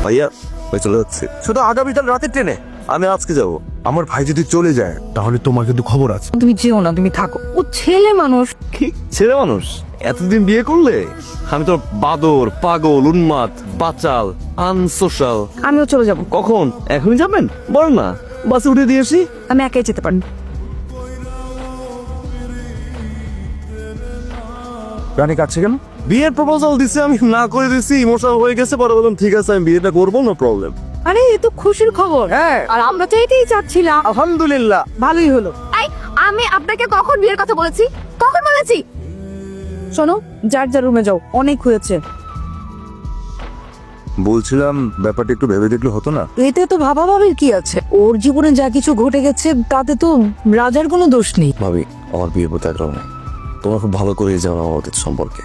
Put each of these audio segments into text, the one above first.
ভাইয়া ভাই চলে যাচ্ছে শুধু আগামীকাল রাতের ট্রেনে। আমি আজকে যাব। আমার ভাই যদি চলে যায় তাহলে তোমার কিন্তু খবর আছে। তুমি যেও না, তুমি থাকো। ও ছেলে মানুষ। কি ছেলে মানুষ? এতদিন বিয়ে করলে? আমি তো বাদর, পাগল, উন্মাদ, বাচাল, আনসোশাল। আমিও চলে যাব। কখন? এখনই যাবেন? বল না, বাসে উঠে দিয়েছি। আমি একাই যেতে পারি। রানী কাছে কেন? বিয়ের প্রপোজাল দিছে, আমি না করে দিছি, ইমোশনাল হয়ে গেছে। পরে বললাম ঠিক আছে আমি বিয়েটা করবো, না প্রবলেম। আরে এ তো খুশির খবর। হ্যাঁ আর আমরা তো এটাই চাচ্ছিলাম। আলহামদুলিল্লাহ। ভালোই হলো। আমি আপনাকে কখন বিয়ের কথা বলেছি? কখন বলেছি? শোনো, যার যার রুমে যাও, অনেক হয়েছে। বলছিলাম ব্যাপারটা একটু ভেবে দেখলে হতো না? এতে তো ভাবাভাবির কি আছে? ওর জীবনে যা কিছু ঘটে গেছে তাতে তো রাজার কোনো দোষ নেই। ভাবি আমার বিয়ে হতে এক নেই। তোমার খুব ভালো করে জানো আমাদের সম্পর্কে।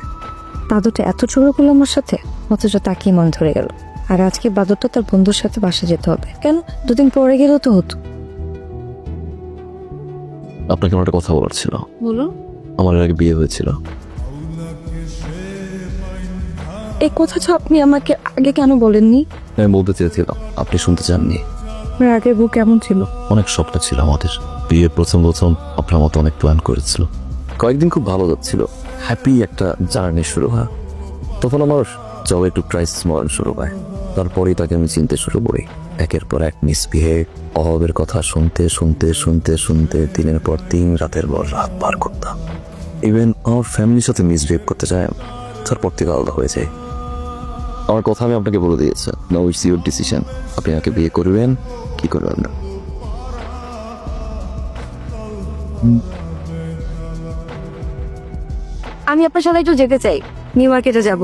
বাদরটা এত ঝগড়া করলো আমার সাথে, অথচ তাকেই মন ধরে গেল। আর আজকে বাদরটা তার বন্ধুর সাথে বাসা যেতে হবে। কেন? দুদিন পরে গেলেও তো হতো। আপনাকে আমার একটা কথা বলার ছিল। বলুন। আমার এর আগে বিয়ে হয়েছিল। এই কথাটা আপনি আমাকে আগে কেন বলেননি? আমি বলতে চেয়েছিলাম, আপনি শুনতে চাননি। আপনার আগের বউ কেমন ছিল? অনেক স্বপ্ন ছিল আমাদের। বিয়ে প্রথম আপনার মতো অনেক প্ল্যান করেছিল। কয়েকদিন খুব ভালো যাচ্ছিল, হ্যাপি একটা জার্নি শুরু হয়। তখন আমার জবে একটু ক্রাইসিস মডেল শুরু হয়। তারপরেই তাকে আমি চিনতে শুরু করি। একের পর এক মিসবিহেভ, অভাবের কথা শুনতে শুনতে শুনতে শুনতে দিনের পর দিন, রাতের পর রাত পার করতাম। ইভেন আমার ফ্যামিলির সাথে মিসবিহেভ করতে চাই, তারপর থেকে আলাদা হয়ে যায়। আমার কথা আমি আপনাকে বলে দিয়েছি, নাও ইটস ইউর ডিসিশন। আপনি আমাকে বিয়ে করবেন কি করবেন না। আমি আপনার সাথে একটু যেতে চাই। নিউ মার্কেটে যাব।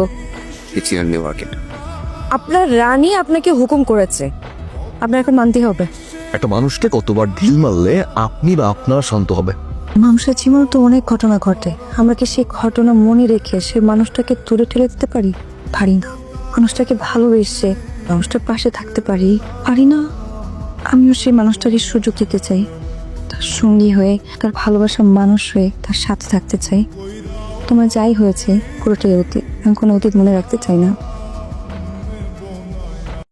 It's your new market. আপনার রানী আপনাকে হুকুম করেছে, আপনার এখন মানতে হবে। একটা মানুষকে কতবার ঢিল মারলে আপনি বা আপনার শান্ত হবে? মানুষের জীবনে তো অনেক ঘটনা ঘটে। আমরা কি সেই ঘটনা মনে রেখে সে মানুষটাকে দূরে ঠেলে দিতে পারি? পারি না। মানুষটাকে ভালোবেসে মানুষটার পাশে থাকতে পারি না। আমিও সেই মানুষটাকে সুযোগ দিতে চাই, তার সঙ্গী হয়ে, তার ভালোবাসার মানুষ হয়ে তার সাথে থাকতে চাই। তোমার যাই হয়েছে পুরোটাই অতীত। আমি কোনো অতীত মনে রাখতে চাই না।